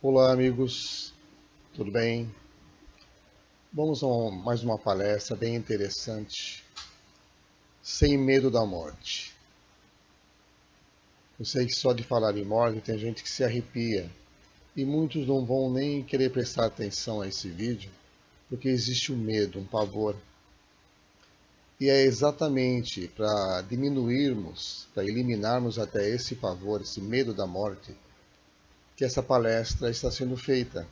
Olá, amigos, tudo bem? Vamos a mais uma palestra bem interessante. Sem medo da morte. Eu sei que só de falar em morte tem gente que se arrepia e muitos não vão nem querer prestar atenção a esse vídeo porque existe um medo, um pavor. E é exatamente para diminuirmos, para eliminarmos até esse pavor, esse medo da morte, que essa palestra está sendo feita.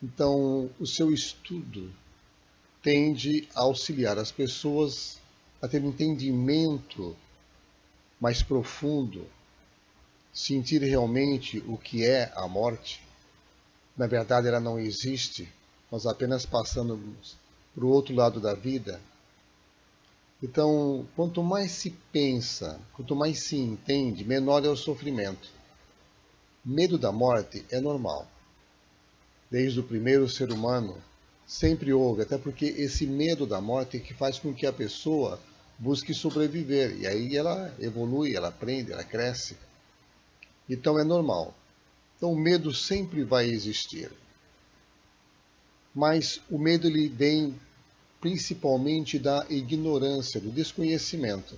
Então, o seu estudo tende a auxiliar as pessoas a ter um entendimento mais profundo, sentir realmente o que é a morte. Na verdade, ela não existe, nós apenas passamos para o outro lado da vida. Então, quanto mais se pensa, quanto mais se entende, menor é o sofrimento. Medo da morte é normal. Desde o primeiro ser humano, sempre houve, até porque esse medo da morte é que faz com que a pessoa busque sobreviver, e aí ela evolui, ela aprende, ela cresce. Então é normal. Então o medo sempre vai existir. Mas o medo ele vem principalmente da ignorância, do desconhecimento.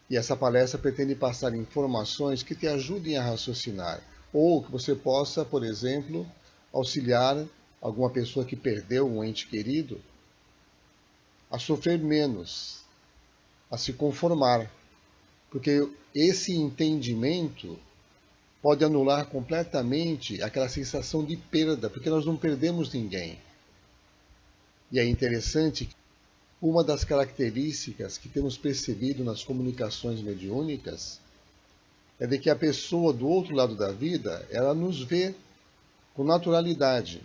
E essa palestra pretende passar informações que te ajudem a raciocinar, ou que você possa, por exemplo, auxiliar alguma pessoa que perdeu um ente querido a sofrer menos, a se conformar, porque esse entendimento pode anular completamente aquela sensação de perda, porque nós não perdemos ninguém. E é interessante que uma das características que temos percebido nas comunicações mediúnicas é de que a pessoa do outro lado da vida, ela nos vê com naturalidade.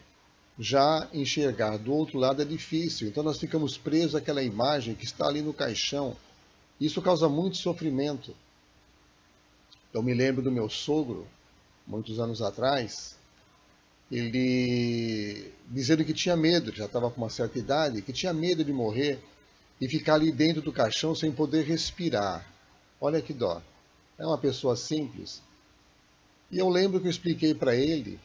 Já enxergar do outro lado é difícil, então nós ficamos presos àquela imagem que está ali no caixão. Isso causa muito sofrimento. Eu me lembro do meu sogro, muitos anos atrás, ele dizendo que tinha medo, já estava com uma certa idade, que tinha medo de morrer e ficar ali dentro do caixão sem poder respirar. Olha que dó. É uma pessoa simples. E eu lembro que eu expliquei para ele,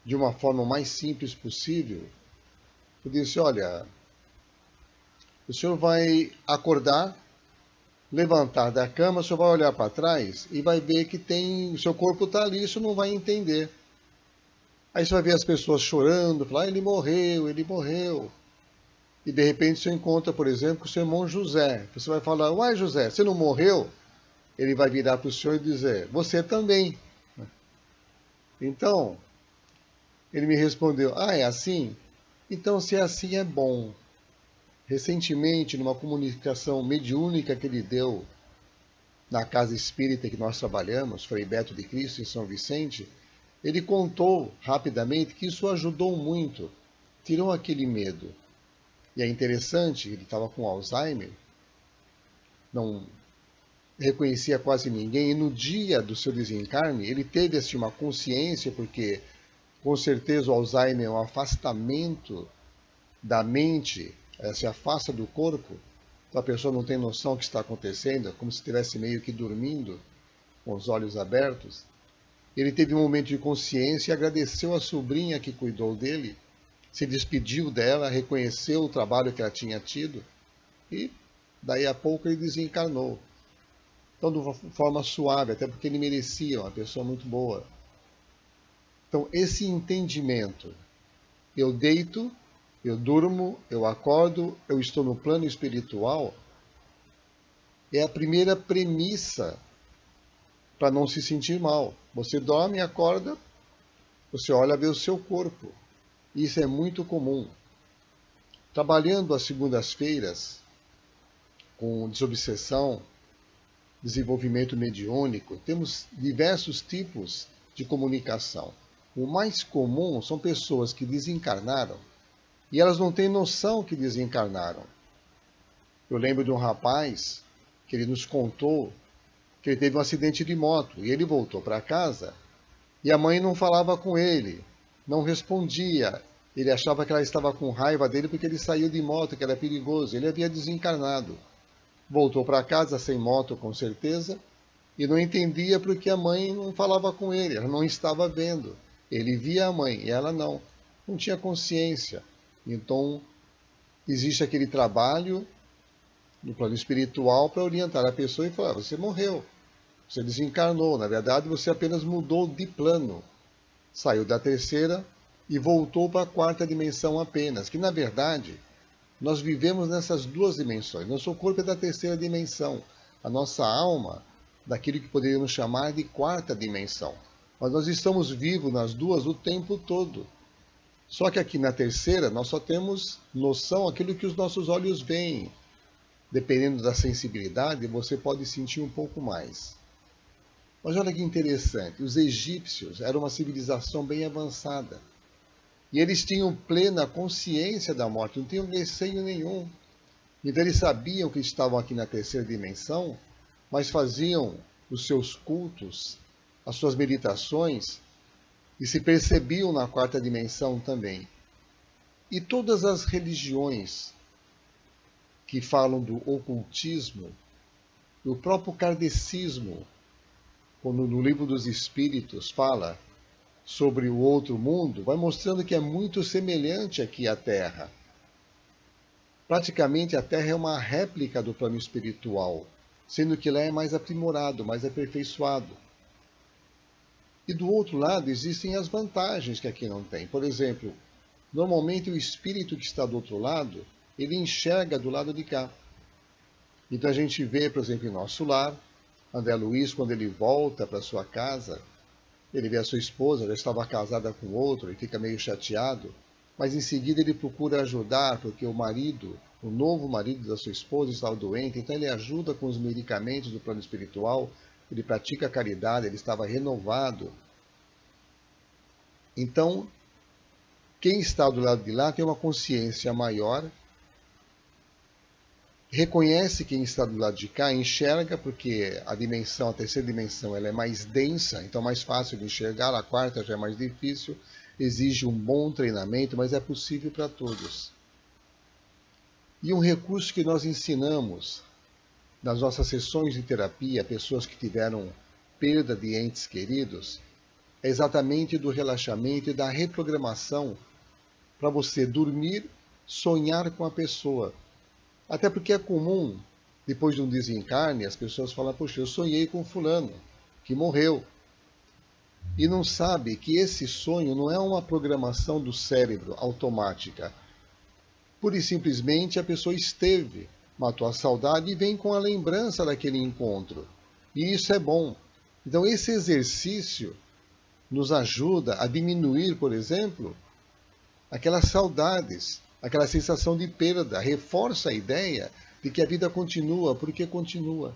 de uma forma mais simples possível, eu disse, olha, o senhor vai acordar, levantar da cama, o senhor vai olhar para trás e vai ver que o seu corpo está ali, isso não vai entender. Aí você vai ver as pessoas chorando, falar, ele morreu, ele morreu. E de repente você encontra, por exemplo, o seu irmão José. Você vai falar, uai José, você não morreu? Ele vai virar para o senhor e dizer, você também. Então, ele me respondeu, é assim? Então, se é assim, é bom. Recentemente, numa comunicação mediúnica que ele deu na casa espírita que nós trabalhamos, Frei Beto de Cristo, em São Vicente, ele contou rapidamente que isso ajudou muito, tirou aquele medo. E é interessante, ele estava com Alzheimer, não reconhecia quase ninguém, e no dia do seu desencarne, ele teve assim, uma consciência, porque com certeza o Alzheimer é um afastamento da mente, se afasta do corpo, então a pessoa não tem noção do que está acontecendo, é como se estivesse meio que dormindo, com os olhos abertos. Ele teve um momento de consciência e agradeceu a sobrinha que cuidou dele, se despediu dela, reconheceu o trabalho que ela tinha tido e daí a pouco ele desencarnou. Então, de uma forma suave, até porque ele merecia, uma pessoa muito boa. Então, esse entendimento, eu deito, eu durmo, eu acordo, eu estou no plano espiritual, é a primeira premissa para não se sentir mal. Você dorme e acorda, você olha ver o seu corpo. Isso é muito comum. Trabalhando às segundas-feiras com desobsessão, desenvolvimento mediúnico, temos diversos tipos de comunicação. O mais comum são pessoas que desencarnaram e elas não têm noção que desencarnaram. Eu lembro de um rapaz que ele nos contou que ele teve um acidente de moto e ele voltou para casa e a mãe não falava com ele, não respondia. Ele achava que ela estava com raiva dele porque ele saiu de moto, que era perigoso. Ele havia desencarnado. Voltou para casa sem moto, com certeza, E não entendia porque a mãe não falava com ele, ela não estava vendo. Ele via a mãe e ela não. Não tinha consciência. Então, existe aquele trabalho no plano espiritual para orientar a pessoa e falar: você morreu, você desencarnou. Na verdade, você apenas mudou de plano. Saiu da terceira e voltou para a quarta dimensão apenas. Que, na verdade, nós vivemos nessas duas dimensões. Nosso corpo é da terceira dimensão. A nossa alma, daquilo que poderíamos chamar de quarta dimensão. Mas nós estamos vivos nas duas o tempo todo. Só que aqui na terceira, nós só temos noção daquilo que os nossos olhos veem. Dependendo da sensibilidade, você pode sentir um pouco mais. Mas olha que interessante, os egípcios eram uma civilização bem avançada. E eles tinham plena consciência da morte, não tinham receio nenhum. Então eles sabiam que estavam aqui na terceira dimensão, mas faziam os seus cultos, as suas meditações, e se percebiam na quarta dimensão também. E todas as religiões que falam do ocultismo, do próprio kardecismo, quando no Livro dos Espíritos fala sobre o outro mundo, vai mostrando que é muito semelhante aqui à Terra. Praticamente a Terra é uma réplica do plano espiritual, sendo que lá é mais aprimorado, mais aperfeiçoado. E do outro lado existem as vantagens que aqui não tem. Por exemplo, normalmente o espírito que está do outro lado, ele enxerga do lado de cá. Então a gente vê, por exemplo, em nosso lar, André Luiz, quando ele volta para sua casa, ele vê a sua esposa, já estava casada com outro, ele fica meio chateado, mas em seguida ele procura ajudar, porque o marido, o novo marido da sua esposa estava doente, então ele ajuda com os medicamentos do plano espiritual, ele pratica caridade, ele estava renovado. Então, quem está do lado de lá tem uma consciência maior, reconhece quem está do lado de cá, enxerga, porque a dimensão, a terceira dimensão, ela é mais densa, então é mais fácil de enxergar, a quarta já é mais difícil, exige um bom treinamento, mas é possível para todos. E um recurso que nós ensinamos nas nossas sessões de terapia, pessoas que tiveram perda de entes queridos, é exatamente do relaxamento e da reprogramação para você dormir, sonhar com a pessoa. Até porque é comum, depois de um desencarne, as pessoas falam: poxa, eu sonhei com fulano, que morreu. E não sabe que esse sonho não é uma programação do cérebro automática. Pura e simplesmente a pessoa esteve, matou a saudade e vem com a lembrança daquele encontro. E isso é bom. Então esse exercício nos ajuda a diminuir, por exemplo, aquelas saudades, aquela sensação de perda, reforça a ideia de que a vida continua, porque continua.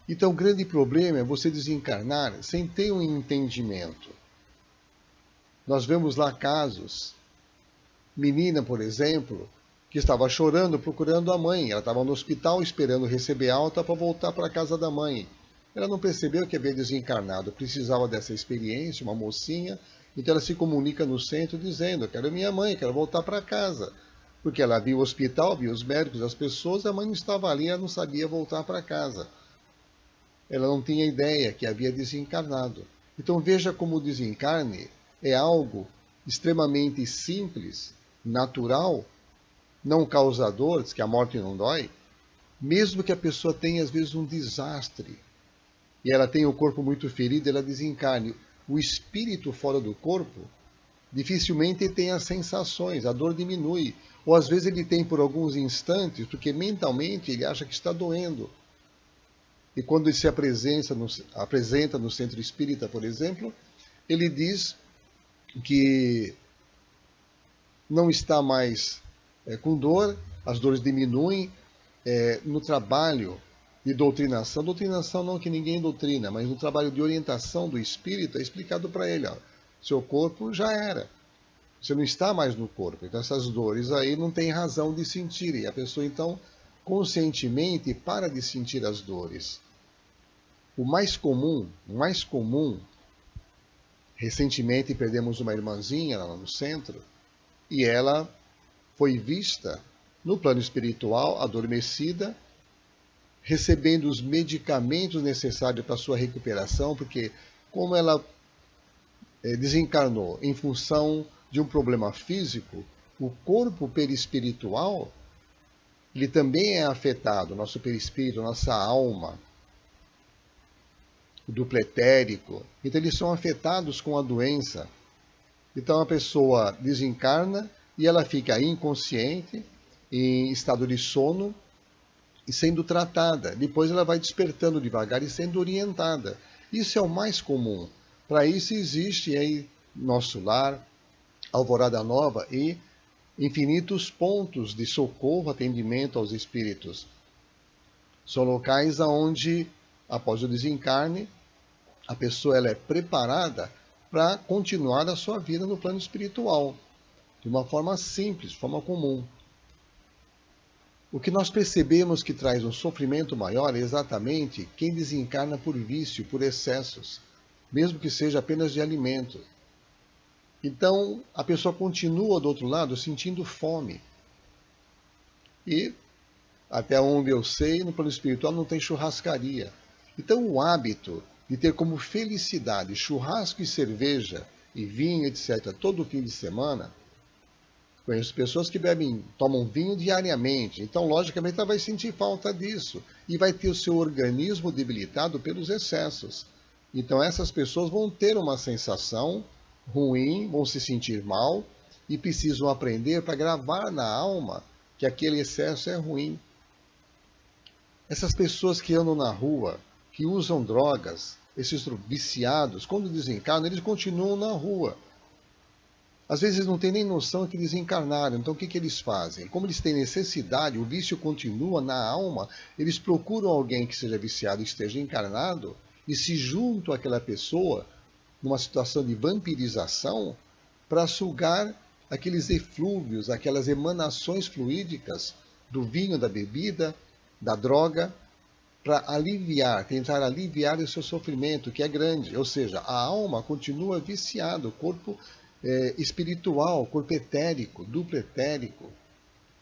Então o grande problema é você desencarnar sem ter um entendimento. Nós vemos lá casos, menina, por exemplo, que estava chorando, procurando a mãe. Ela estava no hospital esperando receber alta para voltar para a casa da mãe. Ela não percebeu que havia desencarnado, precisava dessa experiência, uma mocinha. Então ela se comunica no centro dizendo: quero minha mãe, quero voltar para casa. Porque ela viu o hospital, viu os médicos, as pessoas, a mãe não estava ali, ela não sabia voltar para casa. Ela não tinha ideia que havia desencarnado. Então veja como o desencarne é algo extremamente simples, natural, não causador, diz que a morte não dói, mesmo que a pessoa tenha às vezes um desastre e ela tenha o corpo muito ferido, ela desencarne. O espírito fora do corpo dificilmente tem as sensações, a dor diminui. Ou às vezes ele tem por alguns instantes, porque mentalmente ele acha que está doendo. E quando ele se apresenta no centro espírita, por exemplo, ele diz que não está mais com dor, as dores diminuem. No trabalho de doutrinação não que ninguém doutrina, mas no trabalho de orientação do espírito, é explicado para ele: ó, seu corpo já era, você não está mais no corpo, então essas dores aí não tem razão de sentir, e a pessoa então conscientemente para de sentir as dores. O mais comum, recentemente perdemos uma irmãzinha lá no centro, e ela foi vista no plano espiritual, adormecida, recebendo os medicamentos necessários para a sua recuperação, porque como ela desencarnou em função de um problema físico, o corpo perispiritual ele também é afetado, nosso perispírito, nossa alma, o duplo etérico. Então eles são afetados com a doença. Então a pessoa desencarna e ela fica inconsciente, em estado de sono e sendo tratada. Depois ela vai despertando devagar e sendo orientada. Isso é o mais comum. Para isso existe aí nosso lar, Alvorada Nova e infinitos pontos de socorro, atendimento aos espíritos. São locais onde, após o desencarne, a pessoa ela é preparada para continuar a sua vida no plano espiritual, de uma forma simples, de forma comum. O que nós percebemos que traz um sofrimento maior é exatamente quem desencarna por vício, por excessos, mesmo que seja apenas de alimento. Então, a pessoa continua do outro lado sentindo fome. E, até onde eu sei, no plano espiritual não tem churrascaria. Então, o hábito de ter como felicidade churrasco e cerveja e vinho, etc., todo fim de semana, conheço pessoas que tomam vinho diariamente, então logicamente ela vai sentir falta disso e vai ter o seu organismo debilitado pelos excessos. Então essas pessoas vão ter uma sensação ruim, vão se sentir mal e precisam aprender para gravar na alma que aquele excesso é ruim. Essas pessoas que andam na rua, que usam drogas, esses viciados, quando desencarnam, eles continuam na rua. Às vezes não tem nem noção que desencarnaram, então o que eles fazem? Como eles têm necessidade, o vício continua na alma, eles procuram alguém que seja viciado e esteja encarnado e se juntam àquela pessoa numa situação de vampirização para sugar aqueles eflúvios, aquelas emanações fluídicas do vinho, da bebida, da droga, para aliviar, tentar aliviar o seu sofrimento, que é grande. Ou seja, a alma continua viciada, o corpo espiritual, corpo etérico, duplo etérico,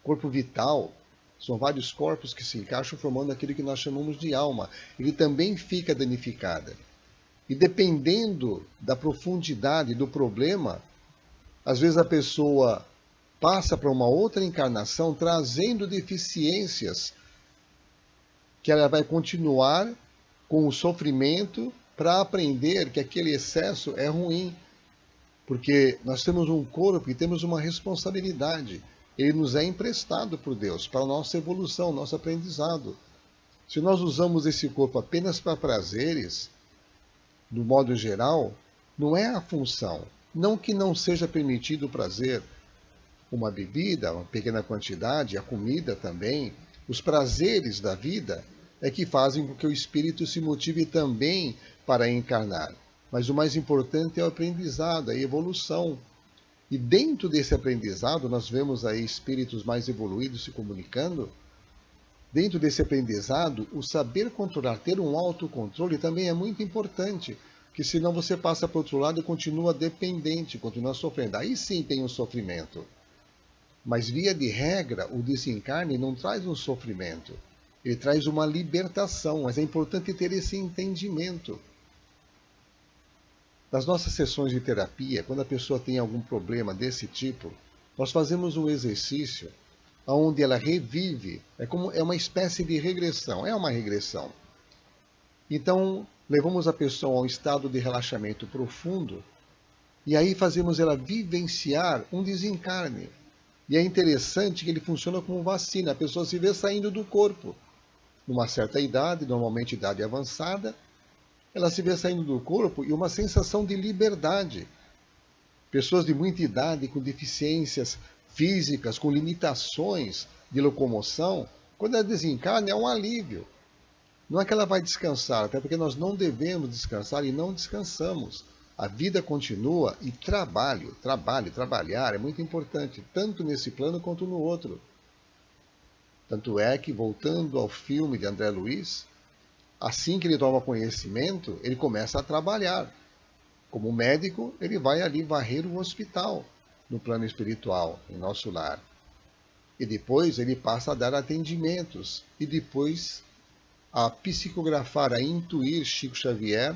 corpo vital. São vários corpos que se encaixam formando aquilo que nós chamamos de alma. Ele também fica danificada. E dependendo da profundidade do problema, às vezes a pessoa passa para uma outra encarnação trazendo deficiências que ela vai continuar com o sofrimento para aprender que aquele excesso é ruim. Porque nós temos um corpo e temos uma responsabilidade. Ele nos é emprestado por Deus para a nossa evolução, nosso aprendizado. Se nós usamos esse corpo apenas para prazeres, do modo geral, não é a função. Não que não seja permitido o prazer. Uma bebida, uma pequena quantidade, a comida também, os prazeres da vida é que fazem com que o espírito se motive também para encarnar. Mas o mais importante é o aprendizado, a evolução. E dentro desse aprendizado, nós vemos aí espíritos mais evoluídos se comunicando. Dentro desse aprendizado, o saber controlar, ter um autocontrole também é muito importante, porque senão você passa para o outro lado e continua dependente, continua sofrendo. Aí sim tem um sofrimento. Mas, via de regra, o desencarne não traz um sofrimento. Ele traz uma libertação, mas é importante ter esse entendimento. Nas nossas sessões de terapia, quando a pessoa tem algum problema desse tipo, nós fazemos um exercício onde ela revive, é uma espécie de regressão, é uma regressão. Então, levamos a pessoa a um estado de relaxamento profundo e aí fazemos ela vivenciar um desencarne. E é interessante que ele funciona como vacina, a pessoa se vê saindo do corpo. Numa certa idade, normalmente idade avançada, ela se vê saindo do corpo e uma sensação de liberdade. Pessoas de muita idade, com deficiências físicas, com limitações de locomoção, quando ela desencarna é um alívio. Não é que ela vai descansar, até porque nós não devemos descansar e não descansamos. A vida continua e trabalhar é muito importante, tanto nesse plano quanto no outro. Tanto é que, voltando ao filme de André Luiz, assim que ele toma conhecimento, ele começa a trabalhar. Como médico, ele vai ali varrer o hospital, no plano espiritual, em nosso lar. E depois ele passa a dar atendimentos. E depois a psicografar, a intuir Chico Xavier,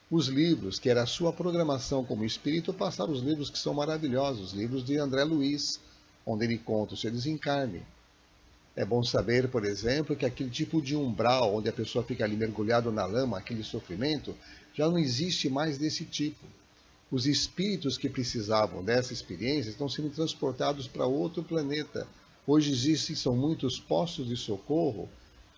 os livros, que era a sua programação como espírito, passar os livros que são maravilhosos, livros de André Luiz, onde ele conta o seu desencarne. É bom saber, por exemplo, que aquele tipo de umbral, onde a pessoa fica ali mergulhada na lama, aquele sofrimento, já não existe mais desse tipo. Os espíritos que precisavam dessa experiência estão sendo transportados para outro planeta. Hoje são muitos postos de socorro,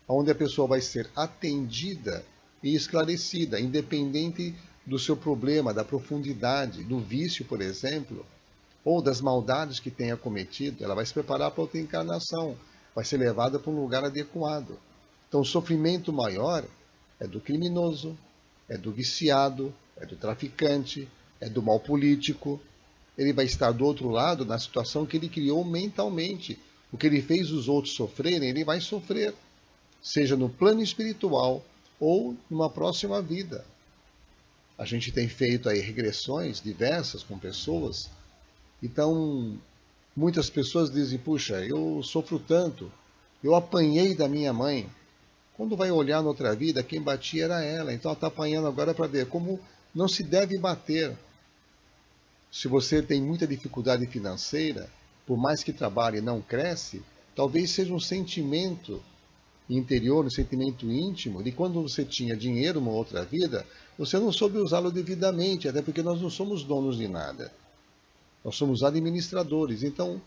onde a pessoa vai ser atendida e esclarecida, independente do seu problema, da profundidade, do vício, por exemplo, ou das maldades que tenha cometido. Ela vai se preparar para outra encarnação, vai ser levada para um lugar adequado. Então, o sofrimento maior é do criminoso, é do viciado, é do traficante, é do mal político. Ele vai estar do outro lado na situação que ele criou mentalmente. O que ele fez os outros sofrerem, ele vai sofrer, seja no plano espiritual ou numa próxima vida. A gente tem feito aí regressões diversas com pessoas. Então, muitas pessoas dizem, puxa, eu sofro tanto, eu apanhei da minha mãe. Quando vai olhar na outra vida, quem batia era ela. Então ela está apanhando agora para ver como não se deve bater. Se você tem muita dificuldade financeira, por mais que trabalhe e não cresce, talvez seja um sentimento interior, um sentimento íntimo, de quando você tinha dinheiro numa outra vida, você não soube usá-lo devidamente, até porque nós não somos donos de nada. Nós somos administradores. Então,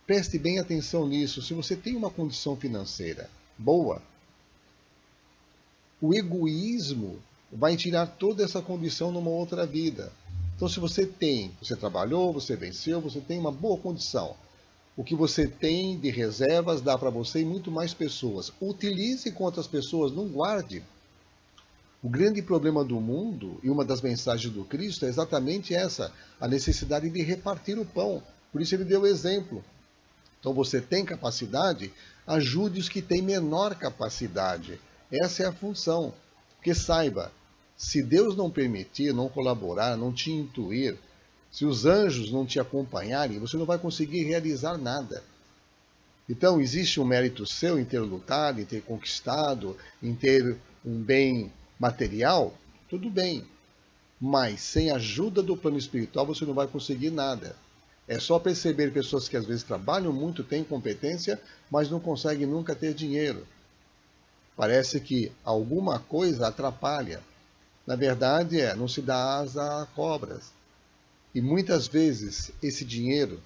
preste bem atenção nisso. Se você tem uma condição financeira boa, o egoísmo vai tirar toda essa condição numa outra vida. Então, se você trabalhou, você venceu, você tem uma boa condição. O que você tem de reservas dá para você e muito mais pessoas. Utilize com outras pessoas, não guarde. O grande problema do mundo, e uma das mensagens do Cristo, é exatamente essa, a necessidade de repartir o pão. Por isso ele deu exemplo. Então você tem capacidade, ajude os que têm menor capacidade. Essa é a função. Porque saiba, se Deus não permitir, não colaborar, não te intuir, se os anjos não te acompanharem, você não vai conseguir realizar nada. Então, existe um mérito seu em ter lutado, em ter conquistado, em ter um bem material? Tudo bem. Mas sem a ajuda do plano espiritual, você não vai conseguir nada. É só perceber pessoas que às vezes trabalham muito, têm competência, mas não conseguem nunca ter dinheiro. Parece que alguma coisa atrapalha. Na verdade, não se dá asa a cobras. E muitas vezes esse dinheiro,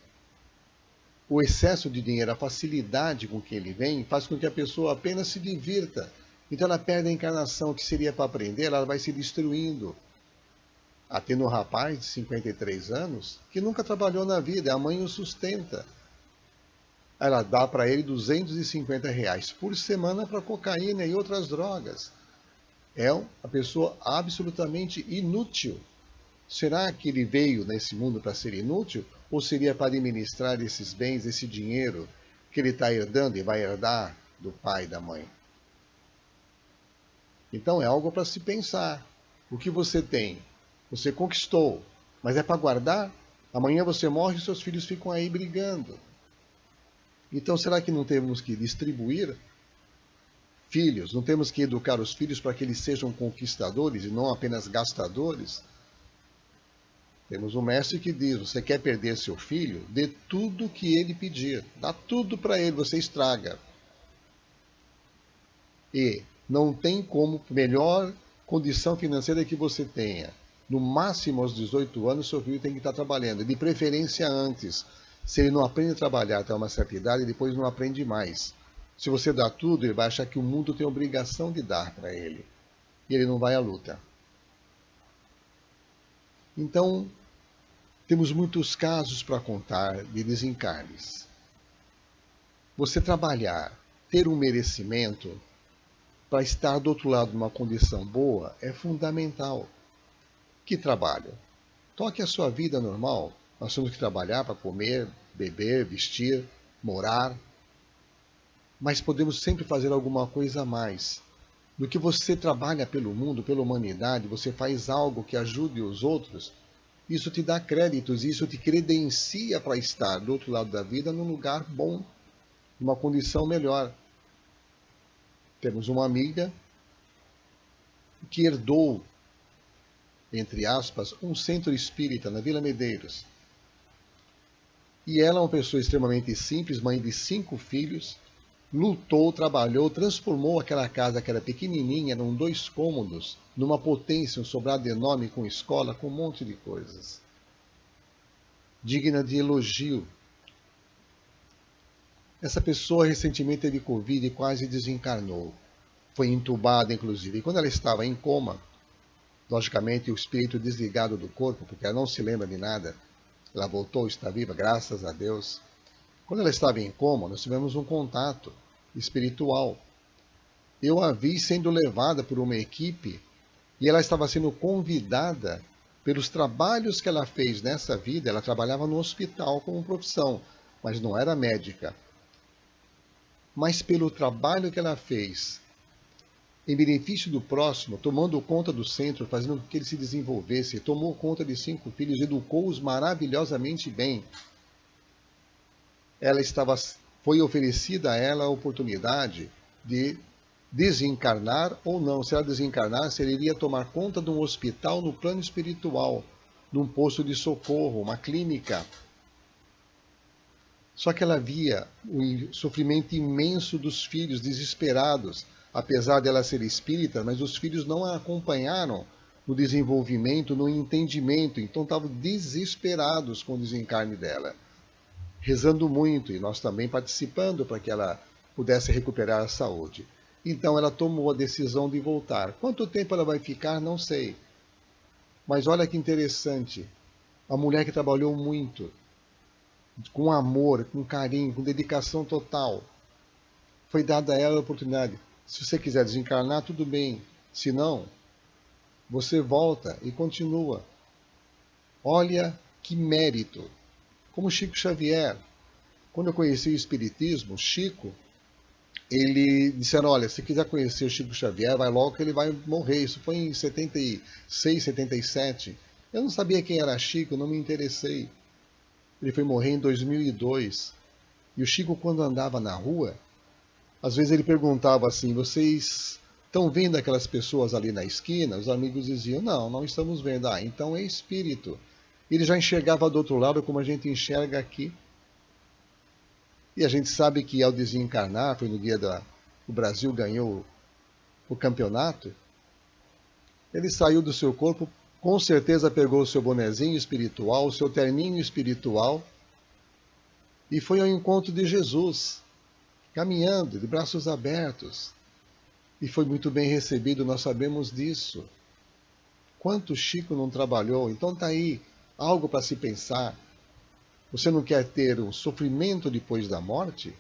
o excesso de dinheiro, a facilidade com que ele vem, faz com que a pessoa apenas se divirta. Então ela perde a encarnação que seria para aprender, ela vai se destruindo. Tendo um rapaz de 53 anos que nunca trabalhou na vida, a mãe o sustenta. Ela dá para ele R$ 250 por semana para cocaína e outras drogas. É uma pessoa absolutamente inútil. Será que ele veio nesse mundo para ser inútil? Ou seria para administrar esses bens, esse dinheiro que ele está herdando e vai herdar do pai e da mãe? Então é algo para se pensar. O que você tem? Você conquistou, mas é para guardar? Amanhã você morre e seus filhos ficam aí brigando. Então será que não temos que distribuir filhos? Não temos que educar os filhos para que eles sejam conquistadores e não apenas gastadores? Temos um mestre que diz, você quer perder seu filho? Dê tudo que ele pedir. Dá tudo para ele, você estraga. E não tem como melhor condição financeira que você tenha. No máximo aos 18 anos, seu filho tem que estar trabalhando. De preferência antes. Se ele não aprende a trabalhar até uma certa idade, depois não aprende mais. Se você dá tudo, ele vai achar que o mundo tem obrigação de dar para ele. E ele não vai à luta. Então, temos muitos casos para contar de desencarnes. Você trabalhar, ter um merecimento para estar do outro lado numa condição boa é fundamental. Que trabalho? Toque a sua vida normal. Nós temos que trabalhar para comer, beber, vestir, morar. Mas podemos sempre fazer alguma coisa a mais. Do que você trabalha pelo mundo, pela humanidade, você faz algo que ajude os outros, isso te dá créditos, isso te credencia para estar do outro lado da vida num lugar bom, numa condição melhor. Temos uma amiga que herdou, entre aspas, um centro espírita na Vila Medeiros. E ela é uma pessoa extremamente simples, mãe de 5 filhos, lutou, trabalhou, transformou aquela casa que era pequenininha, eram 2 cômodos, numa potência, um sobrado enorme com escola, com um monte de coisas. Digna de elogio. Essa pessoa recentemente teve Covid e quase desencarnou. Foi entubada, inclusive. E quando ela estava em coma, logicamente o espírito desligado do corpo, porque ela não se lembra de nada, ela voltou, está viva, graças a Deus. Quando ela estava em coma, nós tivemos um contato espiritual. Eu a vi sendo levada por uma equipe e ela estava sendo convidada pelos trabalhos que ela fez nessa vida. Ela trabalhava no hospital como profissão, mas não era médica. Mas pelo trabalho que ela fez em benefício do próximo, tomando conta do centro, fazendo com que ele se desenvolvesse, tomou conta de 5 filhos, educou-os maravilhosamente bem. Foi oferecida a ela a oportunidade de desencarnar ou não. Se ela desencarnasse, ela iria tomar conta de um hospital no plano espiritual, num posto de socorro, uma clínica. Só que ela via o sofrimento imenso dos filhos, desesperados, apesar dela ser espírita, mas os filhos não a acompanharam no desenvolvimento, no entendimento, então estavam desesperados com o desencarne dela, rezando muito, e nós também participando para que ela pudesse recuperar a saúde. Então ela tomou a decisão de voltar. Quanto tempo ela vai ficar, não sei. Mas olha que interessante, a mulher que trabalhou muito, com amor, com carinho, com dedicação total, foi dada a ela a oportunidade. Se você quiser desencarnar, tudo bem. Se não, você volta e continua. Olha que mérito. Como Chico Xavier. Quando eu conheci o Espiritismo, Chico, ele disseram, olha, se quiser conhecer o Chico Xavier, vai logo que ele vai morrer. Isso foi em 76, 77. Eu não sabia quem era Chico, não me interessei. Ele foi morrer em 2002. E o Chico, quando andava na rua, às vezes ele perguntava assim, vocês estão vendo aquelas pessoas ali na esquina? Os amigos diziam, não, não estamos vendo. Ah, então é espírito. Ele já enxergava do outro lado como a gente enxerga aqui. E a gente sabe que ao desencarnar, foi no dia o Brasil ganhou o campeonato, ele saiu do seu corpo, com certeza pegou o seu bonezinho espiritual, o seu terninho espiritual, e foi ao encontro de Jesus, caminhando, de braços abertos. E foi muito bem recebido, nós sabemos disso. Quanto Chico não trabalhou? Então está aí algo para se pensar. Você não quer ter um sofrimento depois da morte?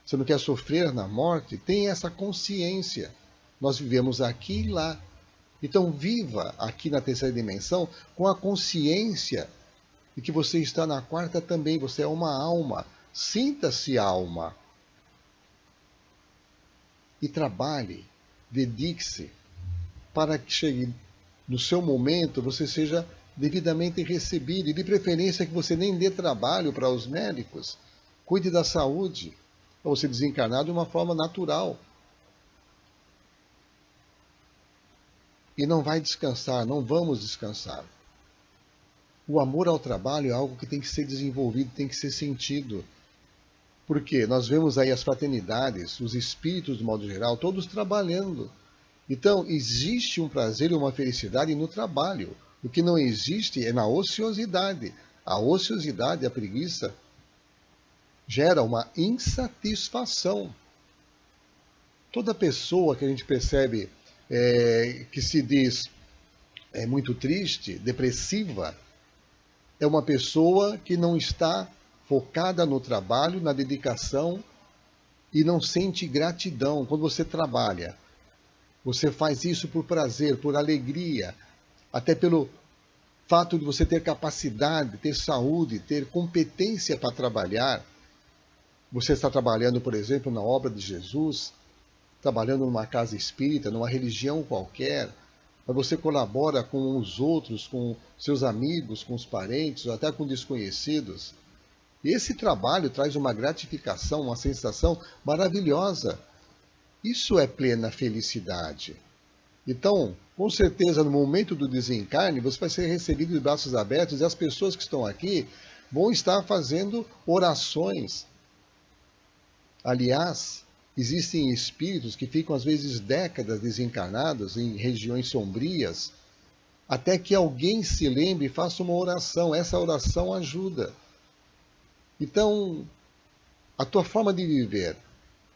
Você não quer sofrer na morte? Tenha essa consciência. Nós vivemos aqui e lá. Então viva aqui na terceira dimensão com a consciência de que você está na quarta também. Você é uma alma. Sinta-se alma. E trabalhe, dedique-se, para que chegue no seu momento, você seja devidamente recebido, e de preferência que você nem dê trabalho para os médicos. Cuide da saúde, para você desencarnar de uma forma natural. E não vai descansar, não vamos descansar. O amor ao trabalho é algo que tem que ser desenvolvido, tem que ser sentido. Porque nós vemos aí as fraternidades, os espíritos, de modo geral, todos trabalhando. Então, existe um prazer e uma felicidade no trabalho. O que não existe é na ociosidade. A ociosidade, a preguiça, gera uma insatisfação. Toda pessoa que a gente percebe que se diz muito triste, depressiva, é uma pessoa que não está focada no trabalho, na dedicação e não sente gratidão. Quando você trabalha, você faz isso por prazer, por alegria, até pelo fato de você ter capacidade, ter saúde, ter competência para trabalhar. Você está trabalhando, por exemplo, na obra de Jesus, trabalhando numa casa espírita, numa religião qualquer, mas você colabora com os outros, com seus amigos, com os parentes, até com desconhecidos. E esse trabalho traz uma gratificação, uma sensação maravilhosa. Isso é plena felicidade. Então, com certeza, no momento do desencarne, você vai ser recebido de braços abertos e as pessoas que estão aqui vão estar fazendo orações. Aliás, existem espíritos que ficam às vezes décadas desencarnados em regiões sombrias, até que alguém se lembre e faça uma oração. Essa oração ajuda. Então, a tua forma de viver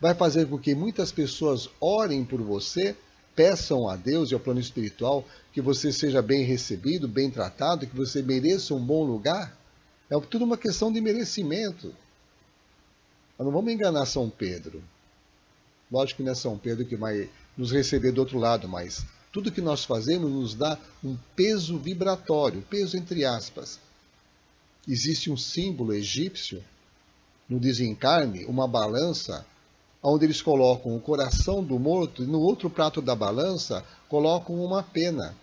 vai fazer com que muitas pessoas orem por você, peçam a Deus e ao plano espiritual que você seja bem recebido, bem tratado, que você mereça um bom lugar. É tudo uma questão de merecimento. Mas não vamos enganar São Pedro. Lógico que não é São Pedro que vai nos receber do outro lado, mas tudo que nós fazemos nos dá um peso vibratório, peso entre aspas. Existe um símbolo egípcio no desencarne, uma balança, onde eles colocam o coração do morto e no outro prato da balança colocam uma pena.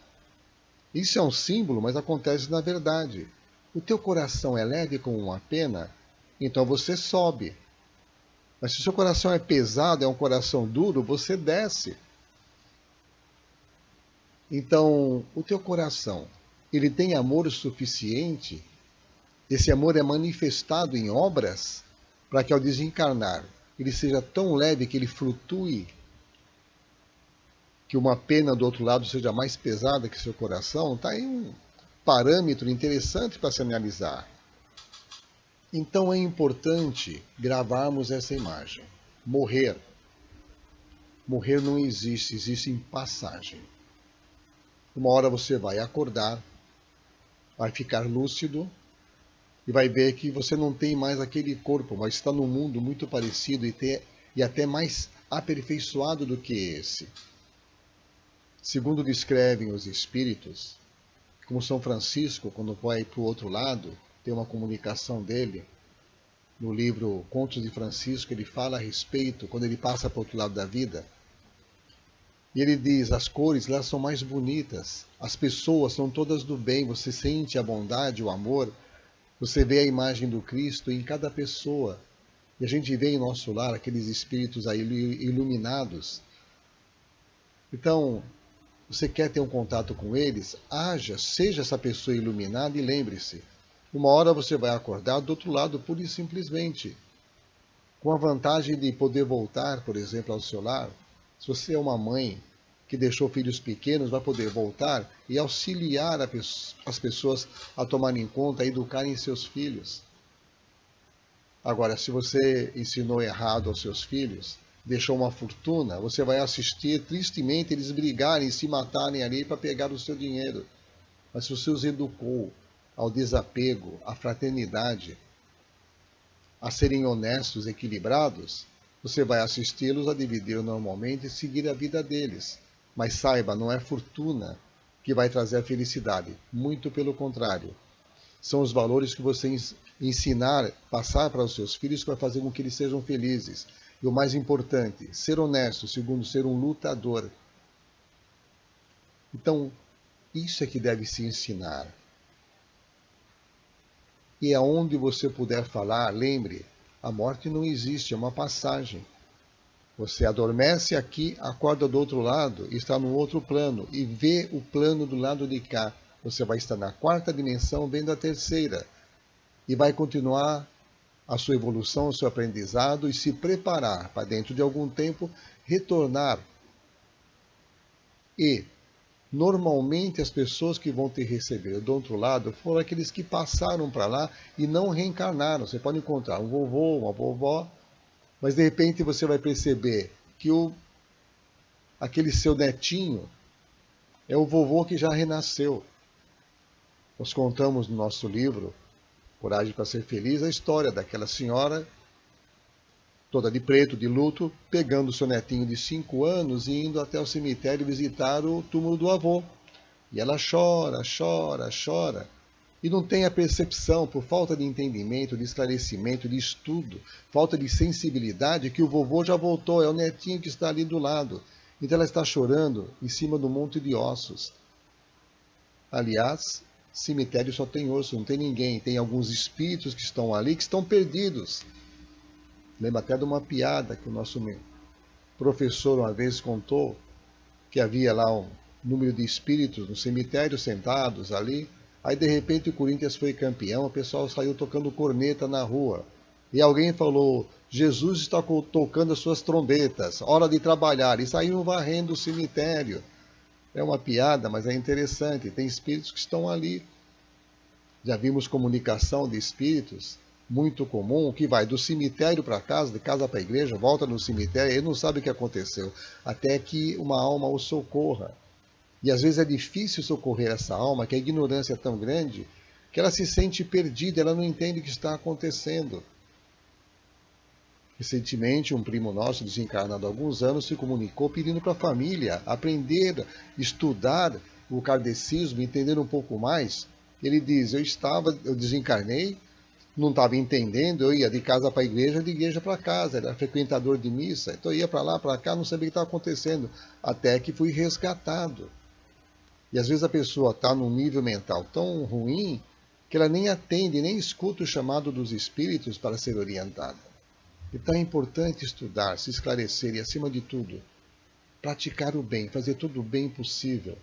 Isso é um símbolo, mas acontece na verdade. O teu coração é leve como uma pena, então você sobe. Mas se o seu coração é pesado, é um coração duro, você desce. Então, o teu coração, ele tem amor suficiente? Esse amor é manifestado em obras para que ao desencarnar ele seja tão leve que ele flutue, que uma pena do outro lado seja mais pesada que seu coração? Está aí um parâmetro interessante para se analisar. Então é importante gravarmos essa imagem. Morrer. Morrer não existe, existe em passagem. Uma hora você vai acordar, vai ficar lúcido e vai ver que você não tem mais aquele corpo, mas está num mundo muito parecido e até mais aperfeiçoado do que esse. Segundo descrevem os espíritos, como São Francisco, quando vai para o outro lado, tem uma comunicação dele, no livro Contos de Francisco, ele fala a respeito, quando ele passa para o outro lado da vida, e ele diz, as cores lá são mais bonitas, as pessoas são todas do bem, você sente a bondade, o amor, você vê a imagem do Cristo em cada pessoa, e a gente vê em nosso lar aqueles espíritos aí iluminados. Então, você quer ter um contato com eles? Haja, seja essa pessoa iluminada e lembre-se, uma hora você vai acordar do outro lado pura e simplesmente, com a vantagem de poder voltar, por exemplo, ao seu lar. Se você é uma mãe que deixou filhos pequenos, vai poder voltar e auxiliar as pessoas a tomarem conta, a educarem seus filhos. Agora, se você ensinou errado aos seus filhos, deixou uma fortuna, você vai assistir tristemente eles brigarem, se matarem ali para pegar o seu dinheiro. Mas se você os educou ao desapego, à fraternidade, a serem honestos, equilibrados, você vai assisti-los a dividir normalmente e seguir a vida deles. Mas saiba, não é fortuna que vai trazer a felicidade. Muito pelo contrário. São os valores que você ensinar, passar para os seus filhos que vai fazer com que eles sejam felizes. E o mais importante, ser honesto, segundo, ser um lutador. Então, isso é que deve se ensinar. E aonde você puder falar, lembre, a morte não existe, é uma passagem. Você adormece aqui, acorda do outro lado, está no outro plano e vê o plano do lado de cá. Você vai estar na quarta dimensão, vendo a terceira. E vai continuar a sua evolução, o seu aprendizado e se preparar para dentro de algum tempo retornar. E normalmente as pessoas que vão te receber do outro lado foram aqueles que passaram para lá e não reencarnaram. Você pode encontrar um vovô, uma vovó, mas de repente você vai perceber que aquele seu netinho é o vovô que já renasceu. Nós contamos no nosso livro, Coragem para Ser Feliz, a história daquela senhora, toda de preto, de luto, pegando seu netinho de 5 anos e indo até o cemitério visitar o túmulo do avô. E ela chora, chora, chora. E não tem a percepção, por falta de entendimento, de esclarecimento, de estudo, falta de sensibilidade, que o vovô já voltou, é o netinho que está ali do lado. Então ela está chorando em cima do monte de ossos. Aliás, cemitério só tem osso, não tem ninguém. Tem alguns espíritos que estão ali, que estão perdidos. Lembra até de uma piada que o nosso professor uma vez contou que havia lá um número de espíritos no cemitério sentados ali. Aí de repente o Corinthians foi campeão, o pessoal saiu tocando corneta na rua. E alguém falou: Jesus está tocando as suas trombetas, hora de trabalhar. E saíram varrendo o cemitério. É uma piada, mas é interessante. Tem espíritos que estão ali. Já vimos comunicação de espíritos muito comum, que vai do cemitério para casa, de casa para a igreja, volta no cemitério, ele não sabe o que aconteceu, até que uma alma o socorra. E às vezes é difícil socorrer essa alma, que a ignorância é tão grande, que ela se sente perdida, ela não entende o que está acontecendo. Recentemente, um primo nosso, desencarnado há alguns anos, se comunicou pedindo para a família aprender, estudar o kardecismo, entender um pouco mais. Ele diz: eu desencarnei, não estava entendendo, eu ia de casa para a igreja, de igreja para casa, era frequentador de missa, então eu ia para lá, para cá, não sabia o que estava acontecendo, até que fui resgatado. E às vezes a pessoa está num nível mental tão ruim que ela nem atende, nem escuta o chamado dos espíritos para ser orientada. Então é importante estudar, se esclarecer e, acima de tudo, praticar o bem, fazer tudo o bem possível.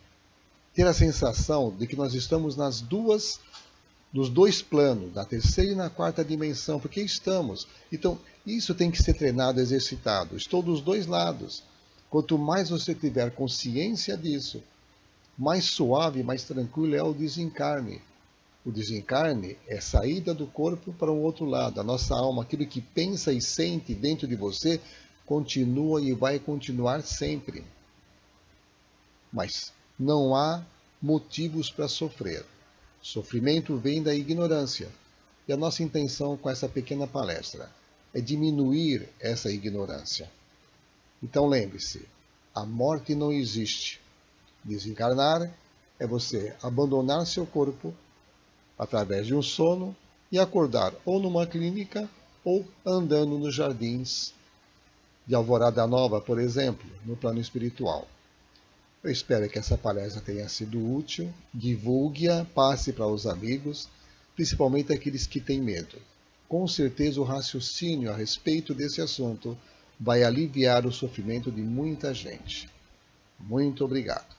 Ter a sensação de que nós estamos nos dois planos, na terceira e na quarta dimensão, porque estamos. Então, isso tem que ser treinado, exercitado. Estou dos dois lados. Quanto mais você tiver consciência disso, mais suave, mais tranquilo é o desencarne. O desencarne é saída do corpo para um outro lado. A nossa alma, aquilo que pensa e sente dentro de você, continua e vai continuar sempre. Mas não há motivos para sofrer. Sofrimento vem da ignorância. E a nossa intenção com essa pequena palestra é diminuir essa ignorância. Então lembre-se, a morte não existe. Desencarnar é você abandonar seu corpo através de um sono e acordar ou numa clínica ou andando nos jardins de Alvorada Nova, por exemplo, no plano espiritual. Eu espero que essa palestra tenha sido útil, divulgue-a, passe para os amigos, principalmente aqueles que têm medo. Com certeza o raciocínio a respeito desse assunto vai aliviar o sofrimento de muita gente. Muito obrigado.